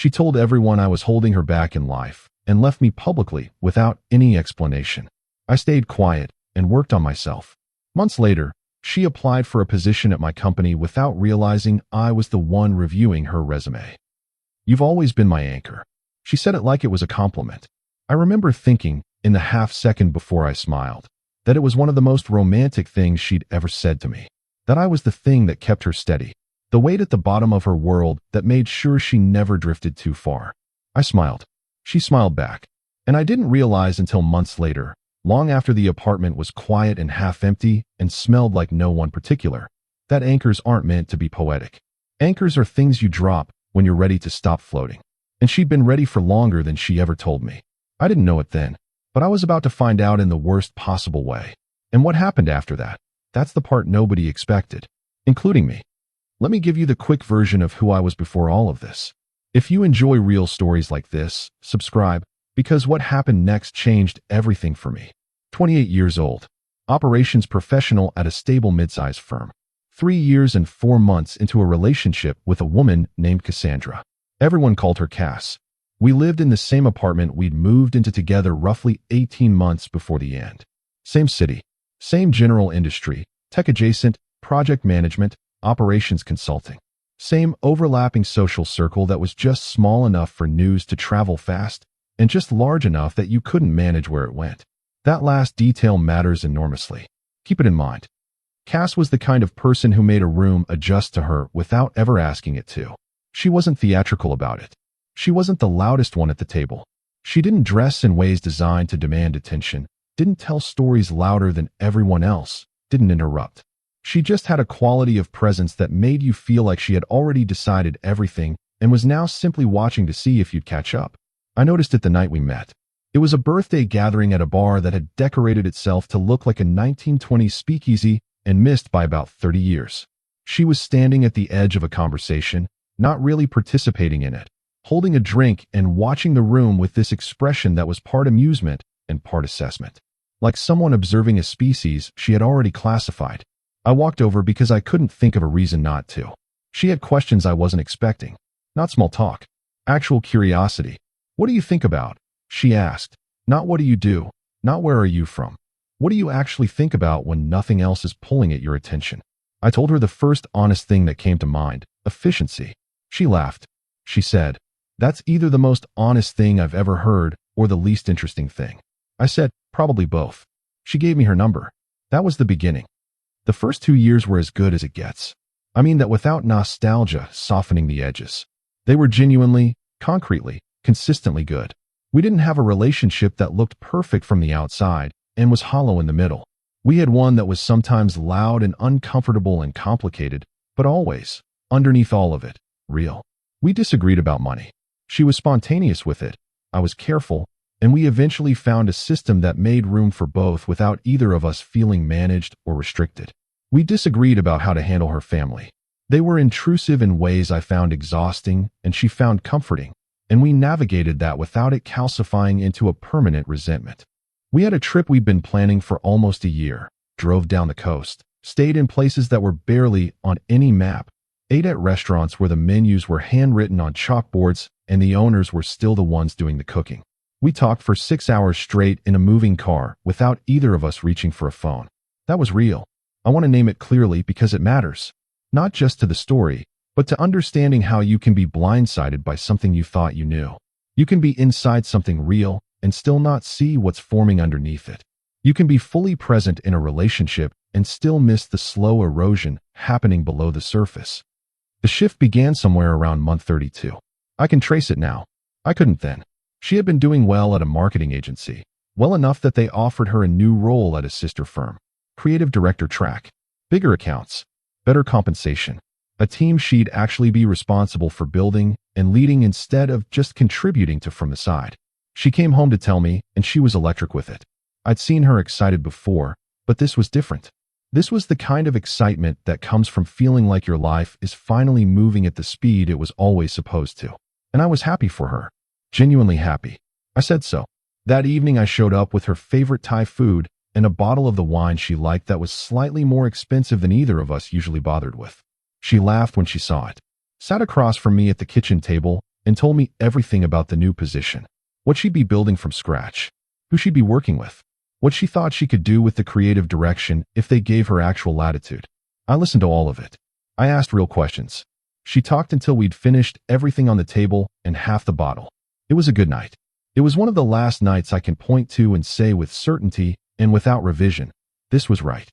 She told everyone I was holding her back in life and left me publicly without any explanation. I stayed quiet and worked on myself. Months later, she applied for a position at my company without realizing I was the one reviewing her resume. "You've always been my anchor." She said it like it was a compliment. I remember thinking, in the half second before I smiled, that it was one of the most romantic things she'd ever said to me. That I was the thing that kept her steady, the weight at the bottom of her world that made sure she never drifted too far. I smiled. She smiled back. And I didn't realize until months later, long after the apartment was quiet and half empty and smelled like no one particular, that anchors aren't meant to be poetic. Anchors are things you drop when you're ready to stop floating. And she'd been ready for longer than she ever told me. I didn't know it then, but I was about to find out in the worst possible way. And what happened after that? That's the part nobody expected, including me. Let me give you the quick version of who I was before all of this. If you enjoy real stories like this, subscribe, because what happened next changed everything for me. 28 years old. Operations professional at a stable mid-sized firm. 3 years and 4 months into a relationship with a woman named Cassandra. Everyone called her Cass. We lived in the same apartment we'd moved into together roughly 18 months before the end. Same city, same general industry, tech adjacent, project management, operations consulting. Same overlapping social circle that was just small enough for news to travel fast and just large enough that you couldn't manage where it went. That last detail matters enormously. Keep it in mind. Cass was the kind of person who made a room adjust to her without ever asking it to. She wasn't theatrical about it. She wasn't the loudest one at the table. She didn't dress in ways designed to demand attention, didn't tell stories louder than everyone else, didn't interrupt. She just had a quality of presence that made you feel like she had already decided everything and was now simply watching to see if you'd catch up. I noticed it the night we met. It was a birthday gathering at a bar that had decorated itself to look like a 1920s speakeasy and missed by about 30 years. She was standing at the edge of a conversation, not really participating in it, holding a drink and watching the room with this expression that was part amusement and part assessment. Like someone observing a species she had already classified. I walked over because I couldn't think of a reason not to. She had questions I wasn't expecting. Not small talk. Actual curiosity. "What do you think about?" she asked. Not "what do you do?" Not "where are you from?" What do you actually think about when nothing else is pulling at your attention? I told her the first honest thing that came to mind. Efficiency. She laughed. She said, "That's either the most honest thing I've ever heard or the least interesting thing." I said, "Probably both." She gave me her number. That was the beginning. The first 2 years were as good as it gets. I mean that without nostalgia softening the edges. They were genuinely, concretely, consistently good. We didn't have a relationship that looked perfect from the outside and was hollow in the middle. We had one that was sometimes loud and uncomfortable and complicated, but always, underneath all of it, real. We disagreed about money. She was spontaneous with it. I was careful, and we eventually found a system that made room for both without either of us feeling managed or restricted. We disagreed about how to handle her family. They were intrusive in ways I found exhausting and she found comforting, and we navigated that without it calcifying into a permanent resentment. We had a trip we'd been planning for almost a year, drove down the coast, stayed in places that were barely on any map, ate at restaurants where the menus were handwritten on chalkboards and the owners were still the ones doing the cooking. We talked for 6 hours straight in a moving car without either of us reaching for a phone. That was real. I want to name it clearly because it matters. Not just to the story, but to understanding how you can be blindsided by something you thought you knew. You can be inside something real and still not see what's forming underneath it. You can be fully present in a relationship and still miss the slow erosion happening below the surface. The shift began somewhere around month 32. I can trace it now. I couldn't then. She had been doing well at a marketing agency, well enough that they offered her a new role at a sister firm. Creative director track. Bigger accounts. Better compensation. A team she'd actually be responsible for building and leading instead of just contributing to from the side. She came home to tell me, and she was electric with it. I'd seen her excited before, but this was different. This was the kind of excitement that comes from feeling like your life is finally moving at the speed it was always supposed to. And I was happy for her. Genuinely happy. I said so. That evening I showed up with her favorite Thai food and a bottle of the wine she liked that was slightly more expensive than either of us usually bothered with. She laughed when she saw it. Sat across from me at the kitchen table and told me everything about the new position, what she'd be building from scratch, who she'd be working with, what she thought she could do with the creative direction if they gave her actual latitude. I listened to all of it. I asked real questions. She talked until we'd finished everything on the table and half the bottle. It was a good night. It was one of the last nights I can point to and say with certainty and without revision, this was right.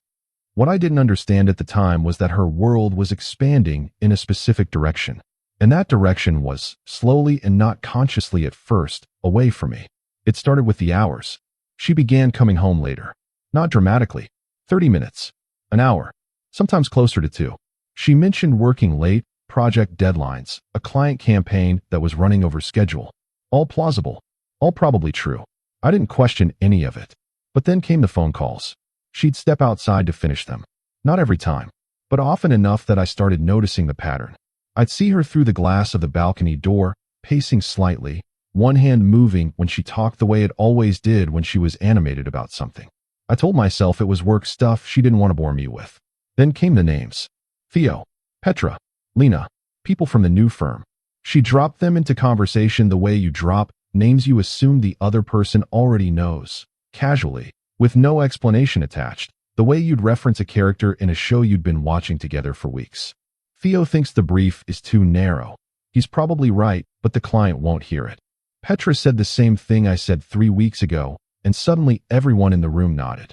What I didn't understand at the time was that her world was expanding in a specific direction. And that direction was, slowly and not consciously at first, away from me. It started with the hours. She began coming home later. Not dramatically. 30 minutes. An hour. Sometimes closer to 2. She mentioned working late, project deadlines, a client campaign that was running over schedule. All plausible. All probably true. I didn't question any of it. But then came the phone calls. She'd step outside to finish them. Not every time, but often enough that I started noticing the pattern. I'd see her through the glass of the balcony door, pacing slightly, one hand moving when she talked the way it always did when she was animated about something. I told myself it was work stuff she didn't want to bore me with. Then came the names. Theo, Petra, Lena, people from the new firm. She dropped them into conversation the way you drop names you assume the other person already knows, casually, with no explanation attached, the way you'd reference a character in a show you'd been watching together for weeks. Theo thinks the brief is too narrow. He's probably right, but the client won't hear it. Petra said the same thing I said 3 weeks ago, and suddenly everyone in the room nodded.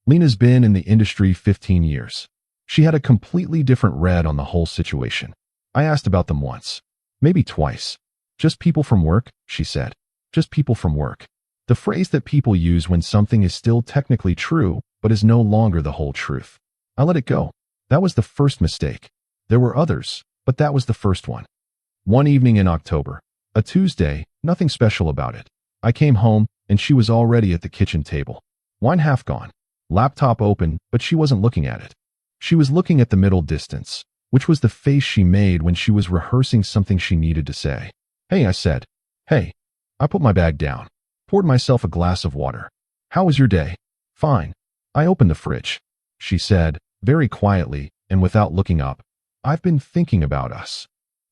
Lena's been in the industry 15 years. She had a completely different read on the whole situation. I asked about them once. Maybe twice. Just people from work, she said. Just people from work. The phrase that people use when something is still technically true, but is no longer the whole truth. I let it go. That was the first mistake. There were others, but that was the first one. One evening in October, a Tuesday, nothing special about it. I came home, and she was already at the kitchen table. Wine half gone. Laptop open, but she wasn't looking at it. She was looking at the middle distance, which was the face she made when she was rehearsing something she needed to say. Hey, I said. Hey. I put my bag down, poured myself a glass of water. How was your day? Fine. I opened the fridge. She said, very quietly and without looking up. I've been thinking about us.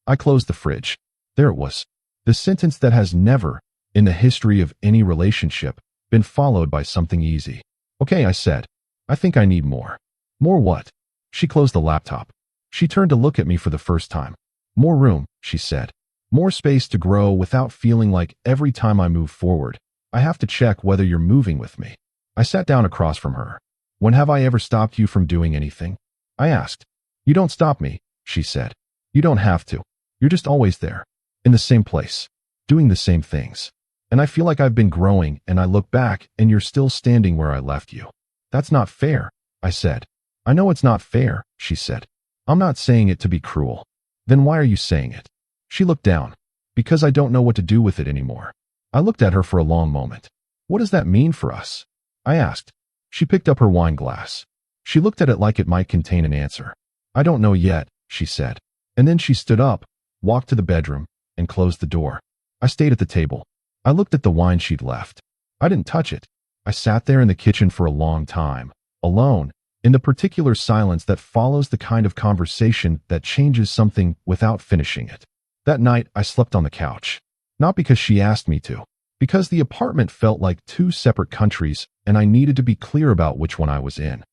I closed the fridge. There it was. The sentence that has never, in the history of any relationship, been followed by something easy. Okay, I said. I think I need more. More what? She closed the laptop. She turned to look at me for the first time. More room, she said. More space to grow without feeling like every time I move forward, I have to check whether you're moving with me. I sat down across from her. When have I ever stopped you from doing anything? I asked. You don't stop me, she said. You don't have to. You're just always there. In the same place. Doing the same things. And I feel like I've been growing and I look back and you're still standing where I left you. That's not fair, I said. I know it's not fair, she said. I'm not saying it to be cruel. Then why are you saying it? She looked down. Because I don't know what to do with it anymore. I looked at her for a long moment. What does that mean for us? I asked. She picked up her wine glass. She looked at it like it might contain an answer. I don't know yet, she said. And then she stood up, walked to the bedroom, and closed the door. I stayed at the table. I looked at the wine she'd left. I didn't touch it. I sat there in the kitchen for a long time, alone, in the particular silence that follows the kind of conversation that changes something without finishing it. That night, I slept on the couch. Not because she asked me to, because the apartment felt like 2 separate countries and I needed to be clear about which one I was in.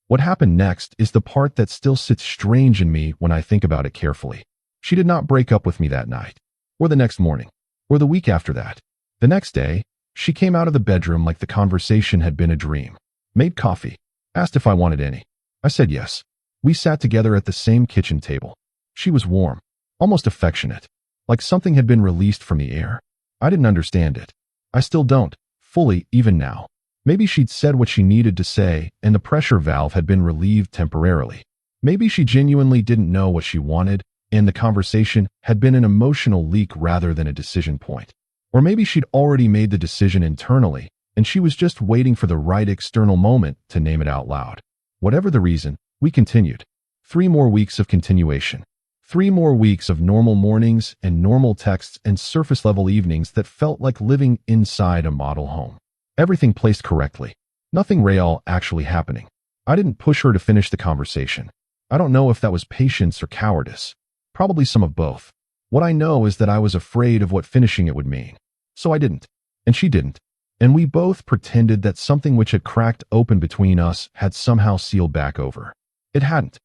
What happened next is the part that still sits strange in me when I think about it carefully. She did not break up with me that night, or the next morning, or the week after that. The next day, she came out of the bedroom like the conversation had been a dream, made coffee, asked if I wanted any. I said yes. We sat together at the same kitchen table. She was warm, almost affectionate, like something had been released from the air. I didn't understand it. I still don't, fully, even now. Maybe she'd said what she needed to say and the pressure valve had been relieved temporarily. Maybe she genuinely didn't know what she wanted and the conversation had been an emotional leak rather than a decision point. Or maybe she'd already made the decision internally and she was just waiting for the right external moment to name it out loud. Whatever the reason, we continued. 3 more weeks of continuation. 3 more weeks of normal mornings and normal texts and surface-level evenings that felt like living inside a model home. Everything placed correctly. Nothing real actually happening. I didn't push her to finish the conversation. I don't know if that was patience or cowardice. Probably some of both. What I know is that I was afraid of what finishing it would mean. So I didn't. And she didn't. And we both pretended that something which had cracked open between us had somehow sealed back over. It hadn't.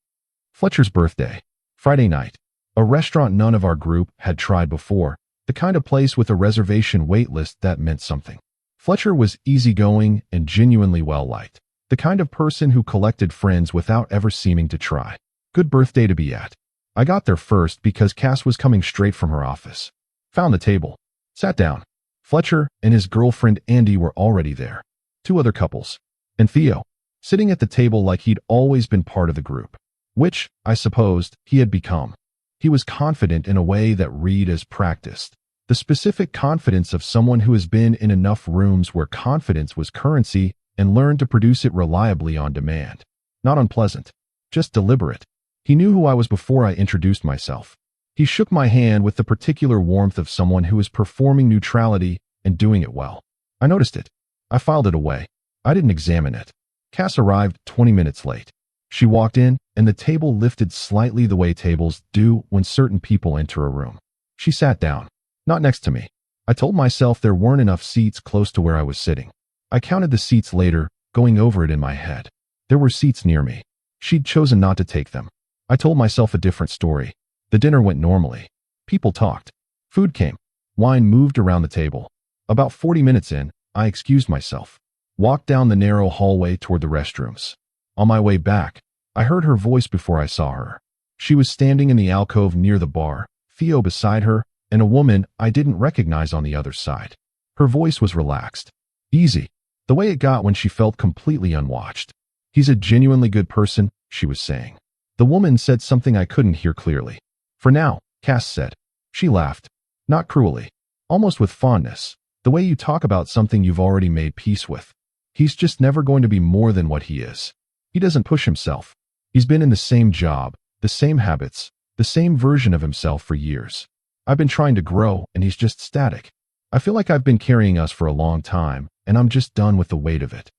Fletcher's birthday. Friday night. A restaurant none of our group had tried before. The kind of place with a reservation wait list that meant something. Fletcher was easygoing and genuinely well-liked. The kind of person who collected friends without ever seeming to try. Good birthday to be at. I got there first because Cass was coming straight from her office. Found the table. Sat down. Fletcher and his girlfriend Andy were already there. 2 other couples. And Theo. Sitting at the table like he'd always been part of the group. Which, I supposed, he had become. He was confident in a way that Reed as practiced. The specific confidence of someone who has been in enough rooms where confidence was currency and learned to produce it reliably on demand. Not unpleasant. Just deliberate. He knew who I was before I introduced myself. He shook my hand with the particular warmth of someone who is performing neutrality and doing it well. I noticed it. I filed it away. I didn't examine it. Cass arrived 20 minutes late. She walked in, and the table lifted slightly the way tables do when certain people enter a room. She sat down. Not next to me. I told myself there weren't enough seats close to where I was sitting. I counted the seats later, going over it in my head. There were seats near me. She'd chosen not to take them. I told myself a different story. The dinner went normally. People talked. Food came. Wine moved around the table. About 40 minutes in, I excused myself. Walked down the narrow hallway toward the restrooms. On my way back, I heard her voice before I saw her. She was standing in the alcove near the bar, Theo beside her, and a woman I didn't recognize on the other side. Her voice was relaxed. Easy. The way it got when she felt completely unwatched. He's a genuinely good person, she was saying. The woman said something I couldn't hear clearly. For now, Cass said. She laughed. Not cruelly. Almost with fondness. The way you talk about something you've already made peace with. He's just never going to be more than what he is. He doesn't push himself. He's been in the same job, the same habits, the same version of himself for years. I've been trying to grow, and he's just static. I feel like I've been carrying us for a long time, and I'm just done with the weight of it.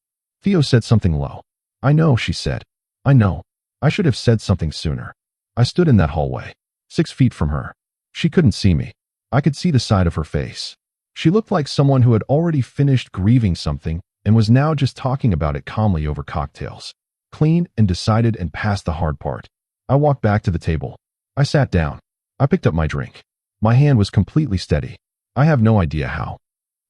Theo said something low. I know, she said. I know. I should have said something sooner. I stood in that hallway, 6 feet from her. She couldn't see me. I could see the side of her face. She looked like someone who had already finished grieving something and was now just talking about it calmly over cocktails. Clean and decided and past the hard part. I walked back to the table. I sat down. I picked up my drink. My hand was completely steady. I have no idea how.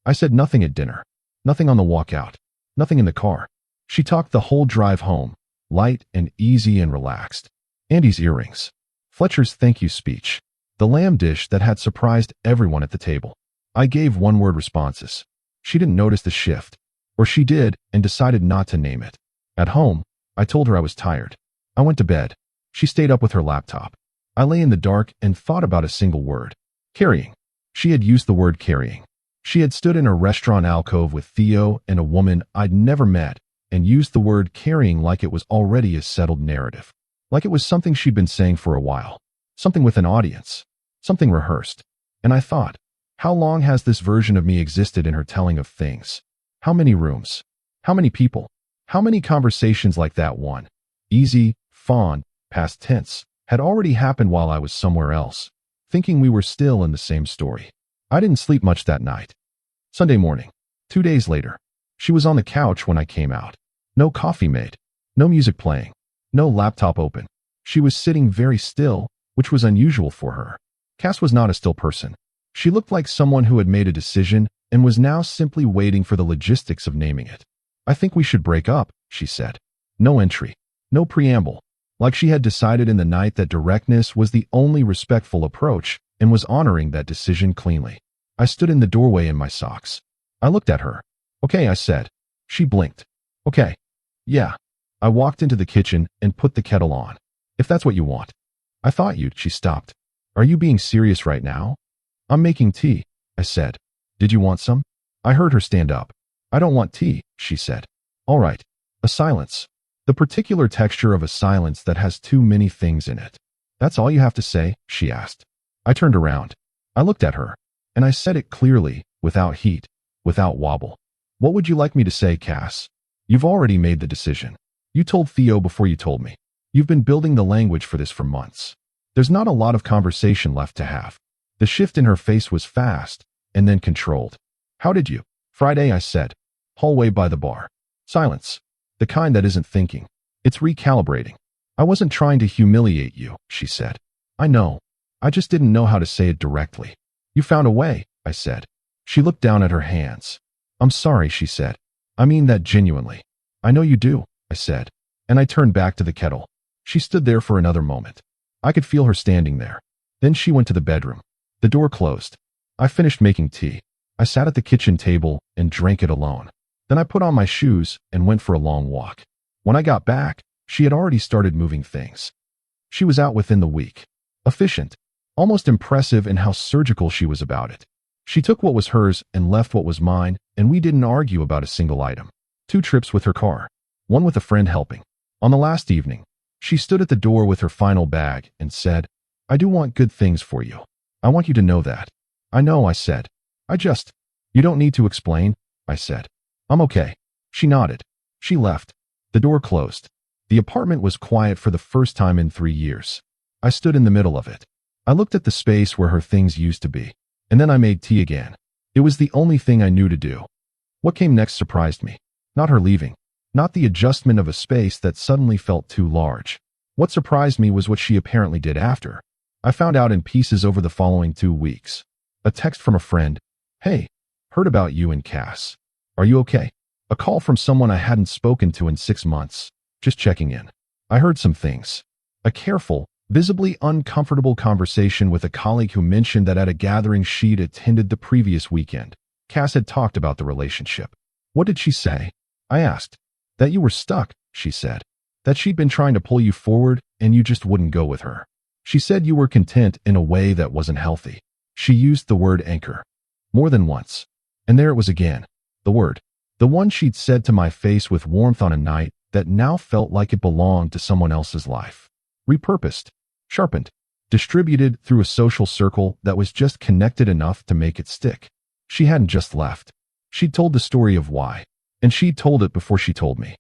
I said nothing at dinner. Nothing on the walk out. Nothing in the car. She talked the whole drive home. Light and easy and relaxed. Andy's earrings. Fletcher's thank you speech. The lamb dish that had surprised everyone at the table. I gave one-word responses. She didn't notice the shift. Or she did and decided not to name it. At home, I told her I was tired. I went to bed. She stayed up with her laptop. I lay in the dark and thought about a single word. Carrying. She had used the word carrying. She had stood in a restaurant alcove with Theo and a woman I'd never met and used the word carrying like it was already a settled narrative. Like it was something she'd been saying for a while. Something with an audience. Something rehearsed. And I thought, how long has this version of me existed in her telling of things? How many rooms? How many people? How many conversations like that one? Easy, fond, past tense, had already happened while I was somewhere else, thinking we were still in the same story. I didn't sleep much that night. Sunday morning. 2 days later. She was on the couch when I came out. No coffee made. No music playing. No laptop open. She was sitting very still, which was unusual for her. Cass was not a still person. She looked like someone who had made a decision and was now simply waiting for the logistics of naming it. I think we should break up, she said. No entry. No preamble. Like she had decided in the night that directness was the only respectful approach and was honoring that decision cleanly. I stood in the doorway in my socks. I looked at her. Okay, I said. She blinked. Okay. Yeah. I walked into the kitchen and put the kettle on. If that's what you want. I thought you'd, she stopped. Are you being serious right now? I'm making tea, I said. Did you want some? I heard her stand up. I don't want tea, she said. All right. A silence. The particular texture of a silence that has too many things in it. That's all you have to say, she asked. I turned around. I looked at her. And I said it clearly, without heat, without wobble. What would you like me to say, Cass? You've already made the decision. You told Theo before you told me. You've been building the language for this for months. There's not a lot of conversation left to have. The shift in her face was fast, and then controlled. How did you? Friday, I said. Hallway by the bar. Silence. The kind that isn't thinking. It's recalibrating. I wasn't trying to humiliate you, she said. I know. I just didn't know how to say it directly. You found a way, I said. She looked down at her hands. I'm sorry, she said. I mean that genuinely. I know you do, I said. And I turned back to the kettle. She stood there for another moment. I could feel her standing there. Then she went to the bedroom. The door closed. I finished making tea. I sat at the kitchen table and drank it alone. Then I put on my shoes and went for a long walk. When I got back, she had already started moving things. She was out within the week. Efficient. Almost impressive in how surgical she was about it. She took what was hers and left what was mine, and we didn't argue about a single item. 2 trips with her car. 1 with a friend helping. On the last evening, she stood at the door with her final bag and said, I do want good things for you. I want you to know that. I know, I said. You don't need to explain, I said. I'm okay. She nodded. She left. The door closed. The apartment was quiet for the first time in 3 years. I stood in the middle of it. I looked at the space where her things used to be, and then I made tea again. It was the only thing I knew to do. What came next surprised me. Not her leaving. Not the adjustment of a space that suddenly felt too large. What surprised me was what she apparently did after. I found out in pieces over the following 2 weeks. A text from a friend. Hey, heard about you and Cass. Are you okay? A call from someone I hadn't spoken to in 6 months. Just checking in. I heard some things. A careful, visibly uncomfortable conversation with a colleague who mentioned that at a gathering she'd attended the previous weekend, Cass had talked about the relationship. What did she say? I asked. That you were stuck, she said. That she'd been trying to pull you forward and you just wouldn't go with her. She said you were content in a way that wasn't healthy. She used the word anchor. More than once. And there it was again. The word. The one she'd said to my face with warmth on a night that now felt like it belonged to someone else's life. Repurposed. Sharpened. Distributed through a social circle that was just connected enough to make it stick. She hadn't just left. She'd told the story of why. And she'd told it before she told me.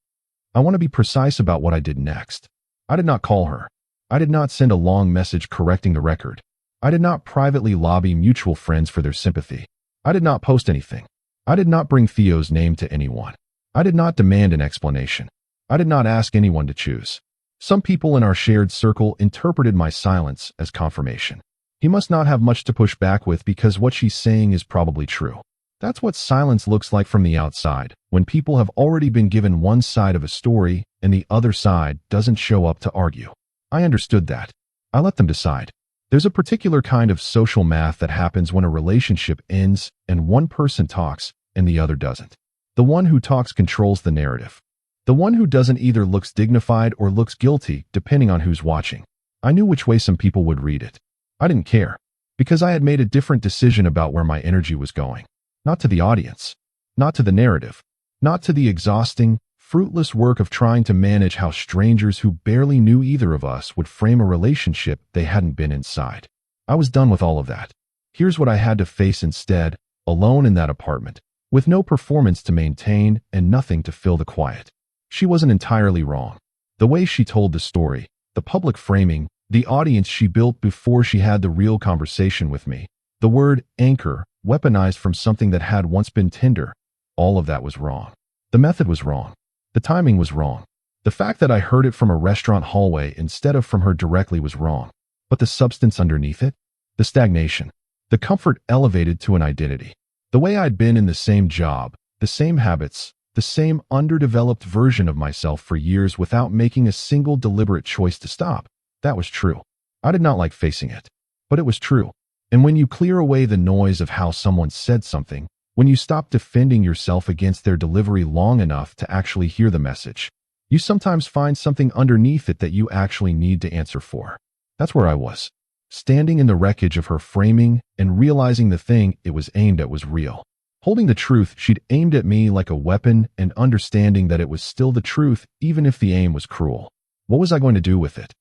I want to be precise about what I did next. I did not call her. I did not send a long message correcting the record. I did not privately lobby mutual friends for their sympathy. I did not post anything. I did not bring Theo's name to anyone. I did not demand an explanation. I did not ask anyone to choose. Some people in our shared circle interpreted my silence as confirmation. He must not have much to push back with because what she's saying is probably true. That's what silence looks like from the outside, when people have already been given one side of a story and the other side doesn't show up to argue. I understood that. I let them decide. There's a particular kind of social math that happens when a relationship ends and one person talks and the other doesn't. The one who talks controls the narrative. The one who doesn't either looks dignified or looks guilty, depending on who's watching. I knew which way some people would read it. I didn't care, because I had made a different decision about where my energy was going. Not to the audience. Not to the narrative. Not to the exhausting, fruitless work of trying to manage how strangers who barely knew either of us would frame a relationship they hadn't been inside. I was done with all of that. Here's what I had to face instead, alone in that apartment, with no performance to maintain and nothing to fill the quiet. She wasn't entirely wrong. The way she told the story, the public framing, the audience she built before she had the real conversation with me, the word anchor, weaponized from something that had once been tender, all of that was wrong. The method was wrong. The timing was wrong. The fact that I heard it from a restaurant hallway instead of from her directly was wrong. But the substance underneath it? The stagnation. The comfort elevated to an identity. The way I'd been in the same job, the same habits, the same underdeveloped version of myself for years without making a single deliberate choice to stop. That was true. I did not like facing it, but it was true. And when you clear away the noise of how someone said something, when you stop defending yourself against their delivery long enough to actually hear the message, you sometimes find something underneath it that you actually need to answer for. That's where I was, standing in the wreckage of her framing and realizing the thing it was aimed at was real. Holding the truth she'd aimed at me like a weapon and understanding that it was still the truth even if the aim was cruel. What was I going to do with it?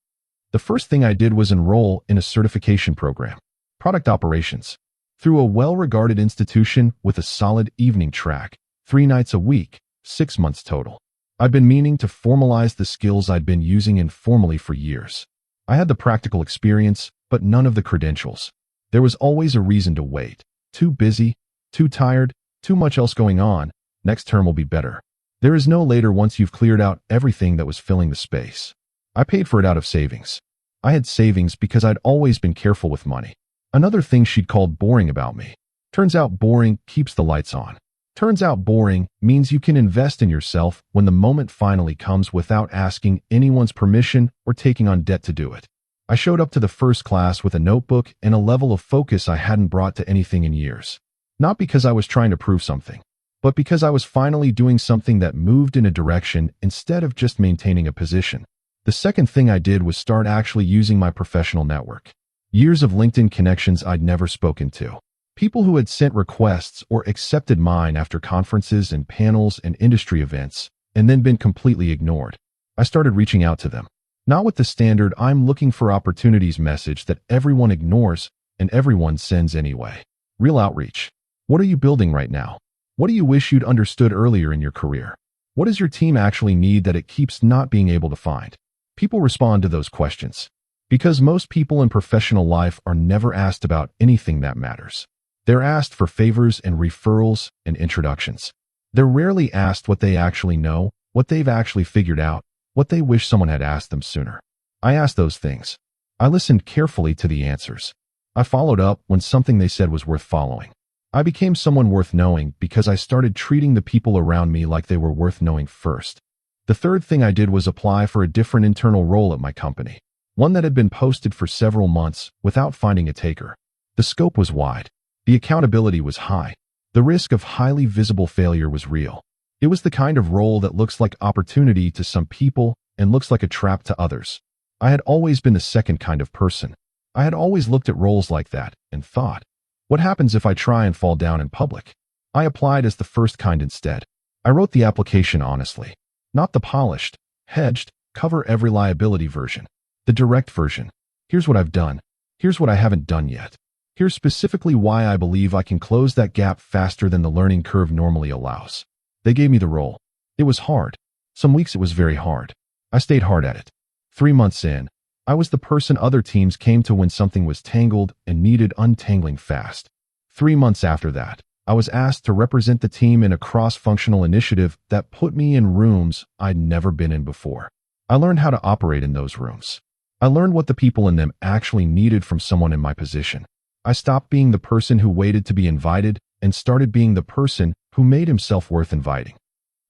The first thing I did was enroll in a certification program. Product operations. Through a well-regarded institution with a solid evening track, 3 nights a week, 6 months total. I'd been meaning to formalize the skills I'd been using informally for years. I had the practical experience, but none of the credentials. There was always a reason to wait. Too busy, too tired, too much else going on. Next term will be better. There is no later once you've cleared out everything that was filling the space. I paid for it out of savings. I had savings because I'd always been careful with money. Another thing she'd called boring about me. Turns out boring keeps the lights on. Turns out boring means you can invest in yourself when the moment finally comes without asking anyone's permission or taking on debt to do it. I showed up to the first class with a notebook and a level of focus I hadn't brought to anything in years. Not because I was trying to prove something, but because I was finally doing something that moved in a direction instead of just maintaining a position. The second thing I did was start actually using my professional network. Years of LinkedIn connections I'd never spoken to. People who had sent requests or accepted mine after conferences and panels and industry events, and then been completely ignored. I started reaching out to them. Not with the standard "I'm looking for opportunities" message that everyone ignores and everyone sends anyway. Real outreach. What are you building right now? What do you wish you'd understood earlier in your career? What does your team actually need that it keeps not being able to find? People respond to those questions. Because most people in professional life are never asked about anything that matters. They're asked for favors and referrals and introductions. They're rarely asked what they actually know, what they've actually figured out, what they wish someone had asked them sooner. I asked those things. I listened carefully to the answers. I followed up when something they said was worth following. I became someone worth knowing because I started treating the people around me like they were worth knowing first. The third thing I did was apply for a different internal role at my company, one that had been posted for several months without finding a taker. The scope was wide. The accountability was high. The risk of highly visible failure was real. It was the kind of role that looks like opportunity to some people and looks like a trap to others. I had always been the second kind of person. I had always looked at roles like that and thought, what happens if I try and fall down in public? I applied as the first kind instead. I wrote the application honestly. Not the polished, hedged, cover every liability version. The direct version. Here's what I've done. Here's what I haven't done yet. Here's specifically why I believe I can close that gap faster than the learning curve normally allows. They gave me the role. It was hard. Some weeks it was very hard. I stayed hard at it. 3 months in, I was the person other teams came to when something was tangled and needed untangling fast. 3 months after that, I was asked to represent the team in a cross-functional initiative that put me in rooms I'd never been in before. I learned how to operate in those rooms. I learned what the people in them actually needed from someone in my position. I stopped being the person who waited to be invited and started being the person who made himself worth inviting.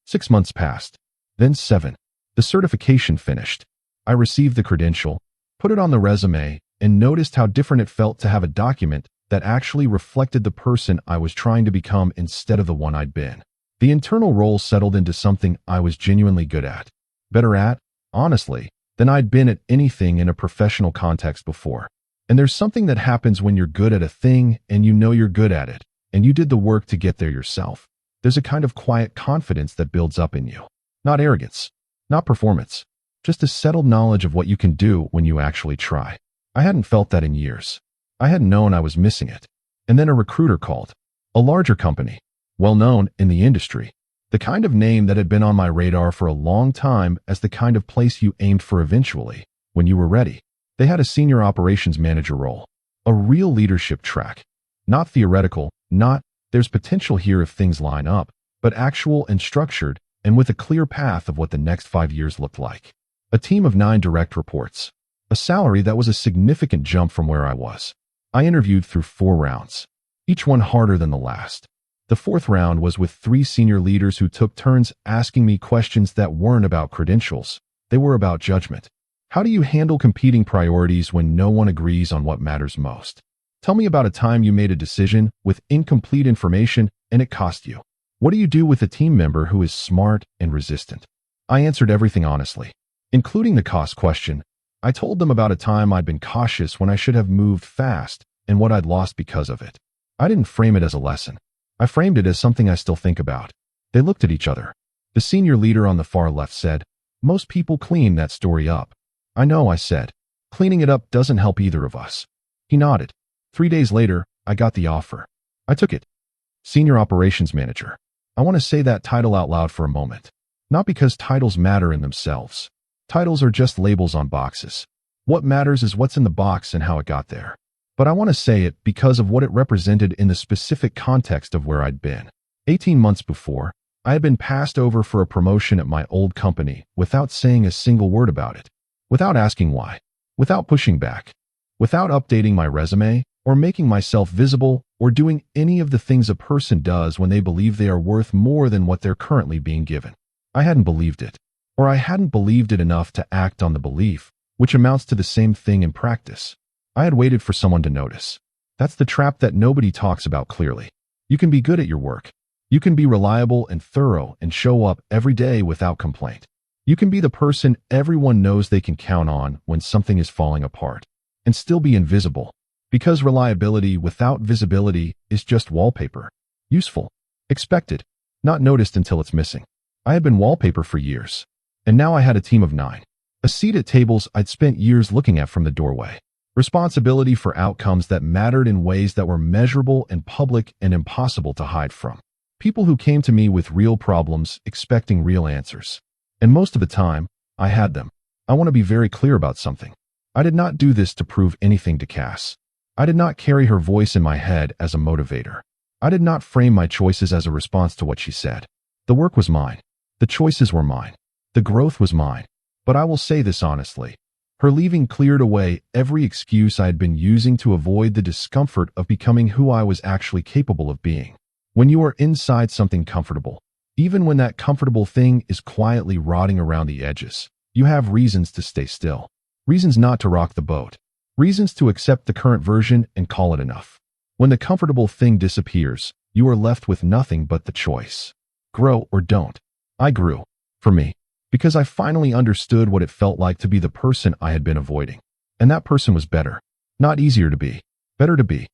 6 months passed, then 7. The certification finished. I received the credential, put it on the resume, and noticed how different it felt to have a document that actually reflected the person I was trying to become instead of the one I'd been. The internal role settled into something I was genuinely good at. Better at, honestly, than I'd been at anything in a professional context before. And there's something that happens when you're good at a thing and you know you're good at it, and you did the work to get there yourself. There's a kind of quiet confidence that builds up in you. Not arrogance, not performance, just a settled knowledge of what you can do when you actually try. I hadn't felt that in years. I hadn't known I was missing it. And then a recruiter called. A larger company, well known in the industry. The kind of name that had been on my radar for a long time as the kind of place you aimed for eventually, when you were ready. They had a senior operations manager role. A real leadership track. Not theoretical, not, there's potential here if things line up, but actual and structured, and with a clear path of what the next 5 years looked like. A team of 9 direct reports. A salary that was a significant jump from where I was. I interviewed through 4 rounds, each one harder than the last. The 4th round was with 3 senior leaders who took turns asking me questions that weren't about credentials. They were about judgment. How do you handle competing priorities when no one agrees on what matters most? Tell me about a time you made a decision with incomplete information and it cost you. What do you do with a team member who is smart and resistant? I answered everything honestly, including the cost question. I told them about a time I'd been cautious when I should have moved fast and what I'd lost because of it. I didn't frame it as a lesson. I framed it as something I still think about. They looked at each other. The senior leader on the far left said, "Most people clean that story up." "I know," I said. "Cleaning it up doesn't help either of us." He nodded. 3 days later, I got the offer. I took it. Senior Operations Manager. I want to say that title out loud for a moment. Not because titles matter in themselves. Titles are just labels on boxes. What matters is what's in the box and how it got there. but I want to say it because of what it represented in the specific context of where I'd been. 18 months before, I had been passed over for a promotion at my old company without saying a single word about it, without asking why, without pushing back, without updating my resume or making myself visible or doing any of the things a person does when they believe they are worth more than what they're currently being given. I hadn't believed it, or I hadn't believed it enough to act on the belief, which amounts to the same thing in practice. I had waited for someone to notice. That's the trap that nobody talks about clearly. You can be good at your work. You can be reliable and thorough and show up every day without complaint. You can be the person everyone knows they can count on when something is falling apart, and still be invisible, because reliability without visibility is just wallpaper. Useful, expected, not noticed until it's missing. I had been wallpaper for years, and now I had a team of 9. A seat at tables I'd spent years looking at from the doorway. Responsibility for outcomes that mattered in ways that were measurable and public and impossible to hide from. People who came to me with real problems, expecting real answers. And most of the time, I had them. I want to be very clear about something. I did not do this to prove anything to Cass. I did not carry her voice in my head as a motivator. I did not frame my choices as a response to what she said. The work was mine. The choices were mine. The growth was mine. But I will say this honestly. Her leaving cleared away every excuse I had been using to avoid the discomfort of becoming who I was actually capable of being. When you are inside something comfortable, even when that comfortable thing is quietly rotting around the edges, you have reasons to stay still. Reasons not to rock the boat. Reasons to accept the current version and call it enough. When the comfortable thing disappears, you are left with nothing but the choice. Grow or don't. I grew. For me. Because I finally understood what it felt like to be the person I had been avoiding. And that person was better. Not easier to be. Better to be.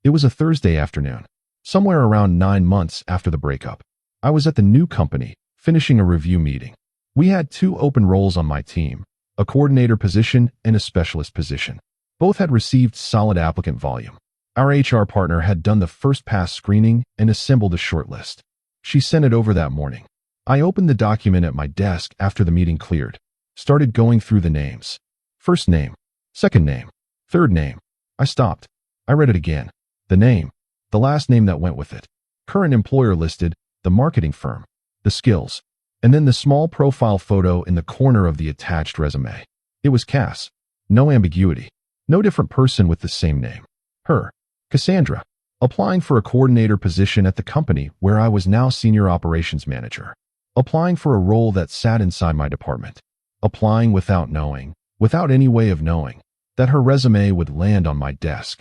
It was a Thursday afternoon. Somewhere around 9 months after the breakup. I was at the new company, finishing a review meeting. We had 2 open roles on my team, a coordinator position and a specialist position. Both had received solid applicant volume. Our HR partner had done the first pass screening and assembled a shortlist. She sent it over that morning. I opened the document at my desk after the meeting cleared, started going through the names. First name, second name, third name. I stopped. I read it again. The name, the last name that went with it, current employer listed, the marketing firm, the skills, and then the small profile photo in the corner of the attached resume. It was Cass. No ambiguity. No different person with the same name. Her. Cassandra. Applying for a coordinator position at the company where I was now senior operations manager. Applying for a role that sat inside my department. Applying without knowing, without any way of knowing, that her resume would land on my desk.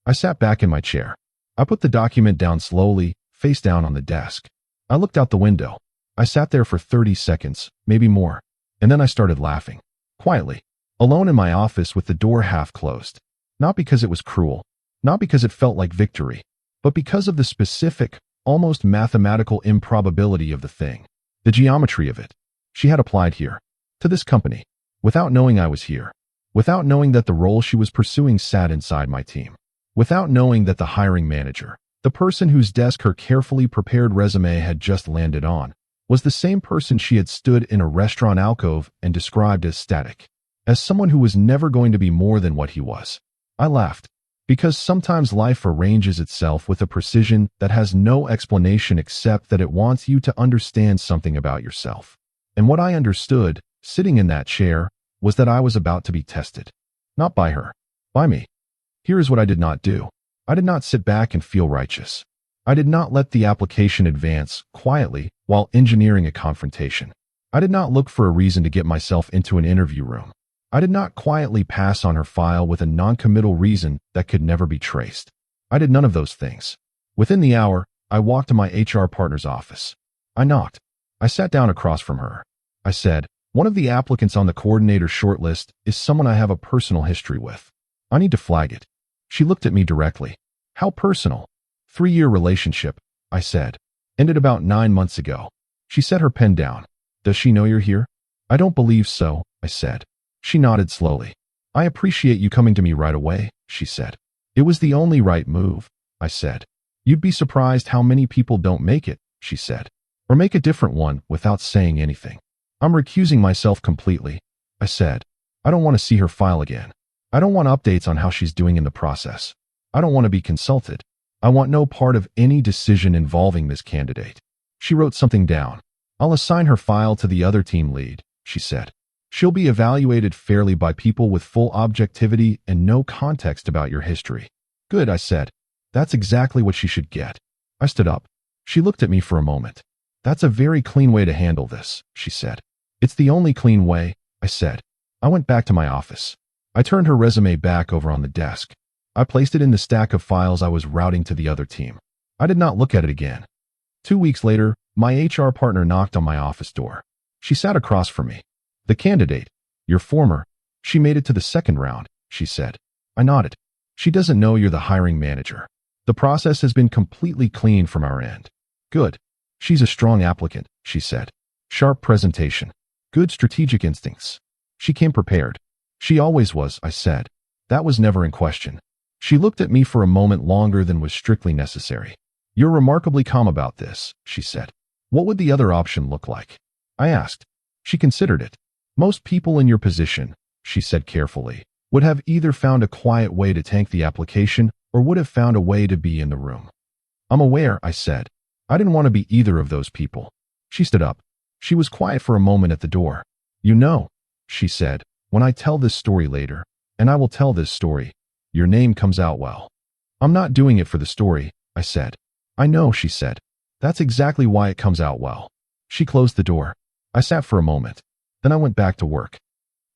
I sat back in my chair. I put the document down slowly, face down on the desk. I looked out the window. I sat there for 30 seconds, maybe more, and then I started laughing. Quietly. Alone in my office with the door half closed. Not because it was cruel, not because it felt like victory, but because of the specific, almost mathematical improbability of the thing. The geometry of it. She had applied here, to this company, without knowing I was here, without knowing that the role she was pursuing sat inside my team, without knowing that the hiring manager, the person whose desk her carefully prepared resume had just landed on, was the same person she had stood in a restaurant alcove and described as static, as someone who was never going to be more than what he was. I laughed. Because sometimes life arranges itself with a precision that has no explanation except that it wants you to understand something about yourself. And what I understood, sitting in that chair, was that I was about to be tested. Not by her. By me. Here is what I did not do. I did not sit back and feel righteous. I did not let the application advance quietly while engineering a confrontation. I did not look for a reason to get myself into an interview room. I did not quietly pass on her file with a non-committal reason that could never be traced. I did none of those things. Within the hour, I walked to my HR partner's office. I knocked. I sat down across from her. I said, "One of the applicants on the coordinator shortlist is someone I have a personal history with. I need to flag it." She looked at me directly. "How personal?" 3-year relationship, I said. Ended about 9 months ago. She set her pen down. "Does she know you're here?" "I don't believe so," I said. She nodded slowly. "I appreciate you coming to me right away," she said. "It was the only right move," I said. "You'd be surprised how many people don't make it," she said. "Or make a different one without saying anything." "I'm recusing myself completely," I said. "I don't want to see her file again." I don't want updates on how she's doing in the process. I don't want to be consulted. I want no part of any decision involving this candidate. She wrote something down. I'll assign her file to the other team lead, she said. She'll be evaluated fairly by people with full objectivity and no context about your history. Good, I said. That's exactly what she should get. I stood up. She looked at me for a moment. That's a very clean way to handle this, she said. It's the only clean way, I said. I went back to my office. I turned her resume back over on the desk. I placed it in the stack of files I was routing to the other team. I did not look at it again. 2 weeks later, my HR partner knocked on my office door. She sat across from me. The candidate, your former, she made it to the second round, she said. I nodded. She doesn't know you're the hiring manager. The process has been completely clean from our end. Good. She's a strong applicant, she said. Sharp presentation. Good strategic instincts. She came prepared. She always was, I said. That was never in question. She looked at me for a moment longer than was strictly necessary. You're remarkably calm about this, she said. What would the other option look like? I asked. She considered it. Most people in your position, she said carefully, would have either found a quiet way to tank the application or would have found a way to be in the room. I'm aware, I said. I didn't want to be either of those people. She stood up. She was quiet for a moment at the door. You know, she said, when I tell this story later, and I will tell this story, your name comes out well. I'm not doing it for the story, I said. I know, she said. That's exactly why it comes out well. She closed the door. I sat for a moment. Then I went back to work.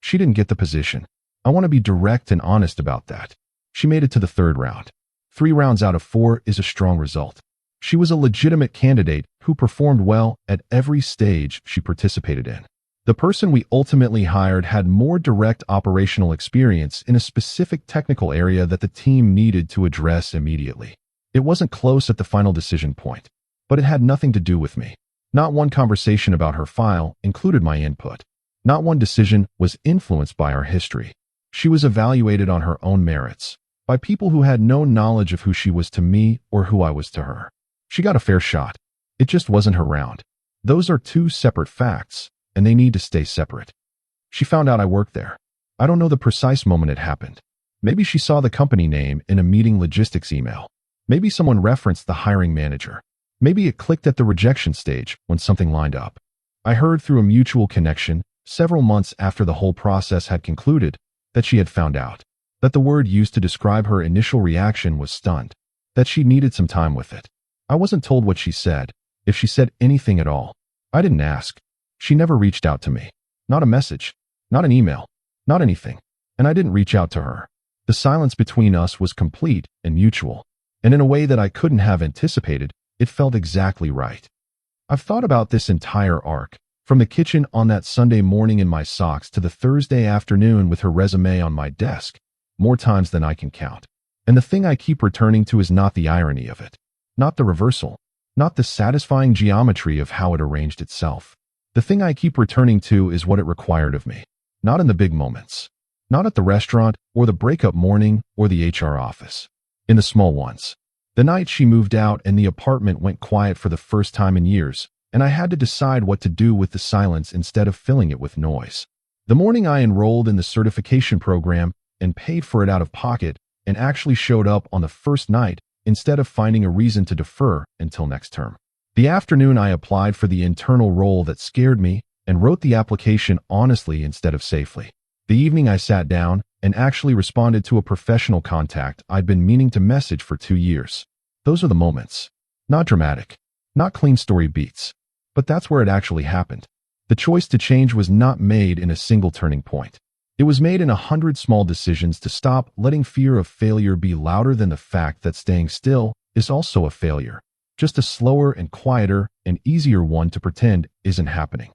She didn't get the position. I want to be direct and honest about that. She made it to the third round. 3 rounds out of 4 is a strong result. She was a legitimate candidate who performed well at every stage she participated in. The person we ultimately hired had more direct operational experience in a specific technical area that the team needed to address immediately. It wasn't close at the final decision point, but it had nothing to do with me. Not one conversation about her file included my input. Not one decision was influenced by our history. She was evaluated on her own merits, by people who had no knowledge of who she was to me or who I was to her. She got a fair shot. It just wasn't her round. Those are 2 separate facts, and they need to stay separate. She found out I worked there. I don't know the precise moment it happened. Maybe she saw the company name in a meeting logistics email. Maybe someone referenced the hiring manager. Maybe it clicked at the rejection stage when something lined up. I heard through a mutual connection, several months after the whole process had concluded, that she had found out. That the word used to describe her initial reaction was stunned. That she needed some time with it. I wasn't told what she said, if she said anything at all. I didn't ask. She never reached out to me. Not a message. Not an email. Not anything. And I didn't reach out to her. The silence between us was complete and mutual. And in a way that I couldn't have anticipated, it felt exactly right. I've thought about this entire arc, from the kitchen on that Sunday morning in my socks to the Thursday afternoon with her resume on my desk, more times than I can count. And the thing I keep returning to is not the irony of it. Not the reversal. Not the satisfying geometry of how it arranged itself. The thing I keep returning to is what it required of me. Not in the big moments. Not at the restaurant, or the breakup morning, or the HR office. In the small ones. The night she moved out and the apartment went quiet for the first time in years, and I had to decide what to do with the silence instead of filling it with noise. The morning I enrolled in the certification program and paid for it out of pocket and actually showed up on the first night instead of finding a reason to defer until next term. The afternoon I applied for the internal role that scared me and wrote the application honestly instead of safely. The evening I sat down and actually responded to a professional contact I'd been meaning to message for 2 years. Those are the moments. Not dramatic. Not clean story beats. But that's where it actually happened. The choice to change was not made in a single turning point. It was made in 100 small decisions to stop letting fear of failure be louder than the fact that staying still is also a failure. Just a slower and quieter and easier one to pretend isn't happening.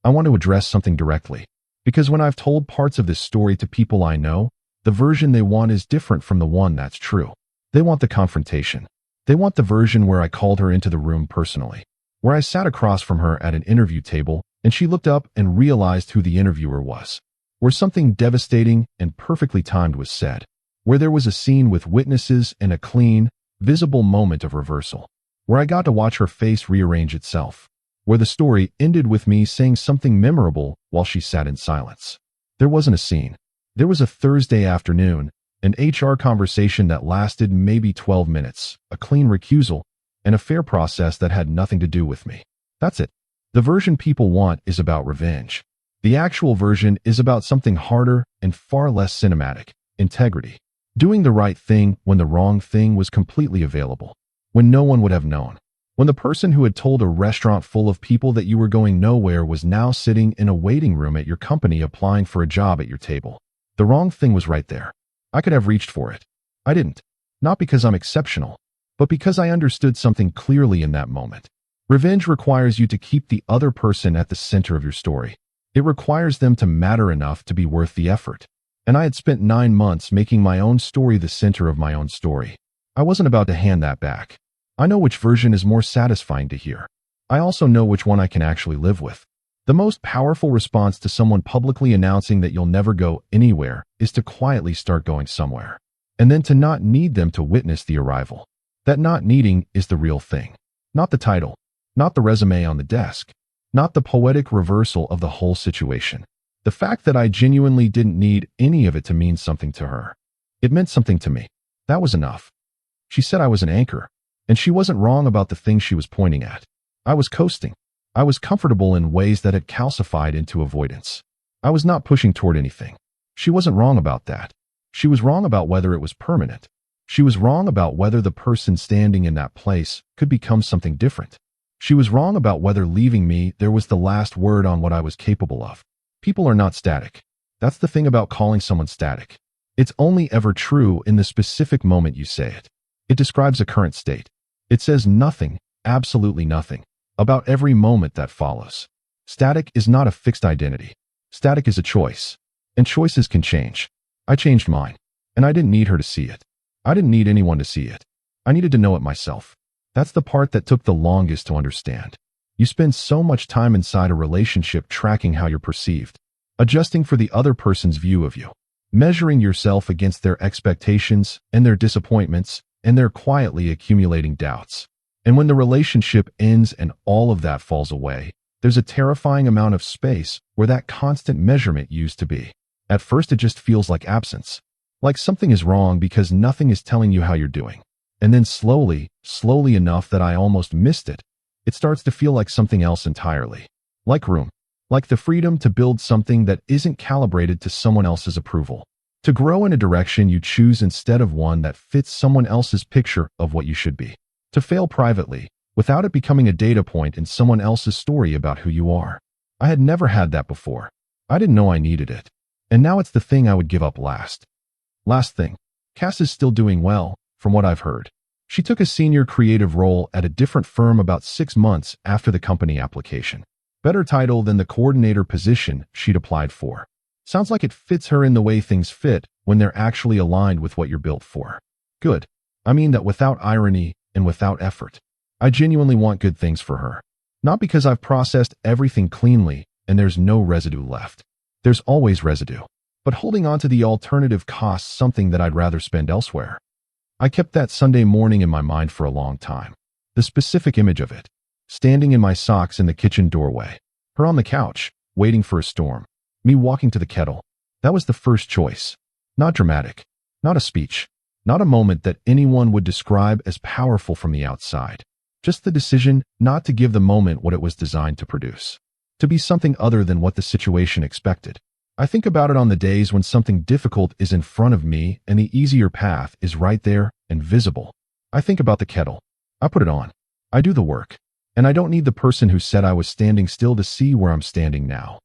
I want to address something directly. Because when I've told parts of this story to people I know, the version they want is different from the one that's true. They want the confrontation. They want the version where I called her into the room personally, where I sat across from her at an interview table and she looked up and realized who the interviewer was, where something devastating and perfectly timed was said, where there was a scene with witnesses and a clean, visible moment of reversal, where I got to watch her face rearrange itself, where the story ended with me saying something memorable while she sat in silence. There wasn't a scene. There was a Thursday afternoon, an HR conversation that lasted maybe 12 minutes, a clean recusal, and a fair process that had nothing to do with me. That's it. The version people want is about revenge. The actual version is about something harder and far less cinematic: integrity. Doing the right thing when the wrong thing was completely available, when no one would have known. When the person who had told a restaurant full of people that you were going nowhere was now sitting in a waiting room at your company applying for a job at your table. The wrong thing was right there. I could have reached for it. I didn't. Not because I'm exceptional, but because I understood something clearly in that moment. Revenge requires you to keep the other person at the center of your story. It requires them to matter enough to be worth the effort. And I had spent 9 months making my own story the center of my own story. I wasn't about to hand that back. I know which version is more satisfying to hear. I also know which one I can actually live with. The most powerful response to someone publicly announcing that you'll never go anywhere is to quietly start going somewhere, and then to not need them to witness the arrival. That not needing is the real thing. Not the title, not the resume on the desk, not the poetic reversal of the whole situation. The fact that I genuinely didn't need any of it to mean something to her. It meant something to me. That was enough. She said I was an anchor, and she wasn't wrong about the things she was pointing at. I was coasting. I was comfortable in ways that had calcified into avoidance. I was not pushing toward anything. She wasn't wrong about that. She was wrong about whether it was permanent. She was wrong about whether the person standing in that place could become something different. She was wrong about whether leaving me there was the last word on what I was capable of. People are not static. That's the thing about calling someone static. It's only ever true in the specific moment you say it. It describes a current state. It says nothing, absolutely nothing, about every moment that follows. Static is not a fixed identity. Static is a choice, and choices can change. I changed mine, and I didn't need her to see it. I didn't need anyone to see it. I needed to know it myself. That's the part that took the longest to understand. You spend so much time inside a relationship tracking how you're perceived, adjusting for the other person's view of you, measuring yourself against their expectations and their disappointments and their quietly accumulating doubts. And when the relationship ends and all of that falls away, there's a terrifying amount of space where that constant measurement used to be. At first, it just feels like absence, like something is wrong because nothing is telling you how you're doing. And then slowly enough that I almost missed it, it starts to feel like something else entirely. Like room. Like the freedom to build something that isn't calibrated to someone else's approval. To grow in a direction you choose instead of one that fits someone else's picture of what you should be. To fail privately, without it becoming a data point in someone else's story about who you are. I had never had that before. I didn't know I needed it. And now it's the thing I would give up last. Last thing. Cass is still doing well, from what I've heard. She took a senior creative role at a different firm about 6 months after the company application. Better title than the coordinator position she'd applied for. Sounds like it fits her in the way things fit when they're actually aligned with what you're built for. Good. I mean that without irony and without effort. I genuinely want good things for her. Not because I've processed everything cleanly and there's no residue left. There's always residue. But holding on to the alternative costs something that I'd rather spend elsewhere. I kept that Sunday morning in my mind for a long time. The specific image of it. Standing in my socks in the kitchen doorway. Her on the couch, waiting for a storm. Me walking to the kettle. That was the first choice. Not dramatic. Not a speech. Not a moment that anyone would describe as powerful from the outside. Just the decision not to give the moment what it was designed to produce. To be something other than what the situation expected. I think about it on the days when something difficult is in front of me and the easier path is right there and visible. I think about the kettle. I put it on. I do the work. And I don't need the person who said I was standing still to see where I'm standing now.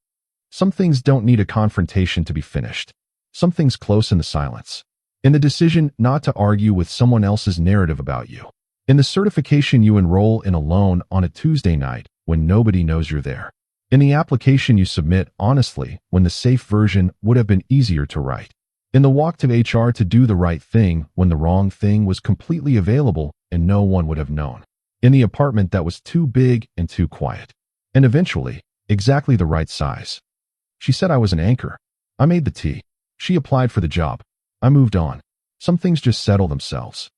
Some things don't need a confrontation to be finished. Some things close in the silence. In the decision not to argue with someone else's narrative about you. In the certification you enroll in alone on a Tuesday night when nobody knows you're there. In the application you submit honestly when the safe version would have been easier to write. In the walk to HR to do the right thing when the wrong thing was completely available and no one would have known. In the apartment that was too big and too quiet. And eventually, exactly the right size. She said I was an anchor. I made the tea. She applied for the job. I moved on. Some things just settle themselves.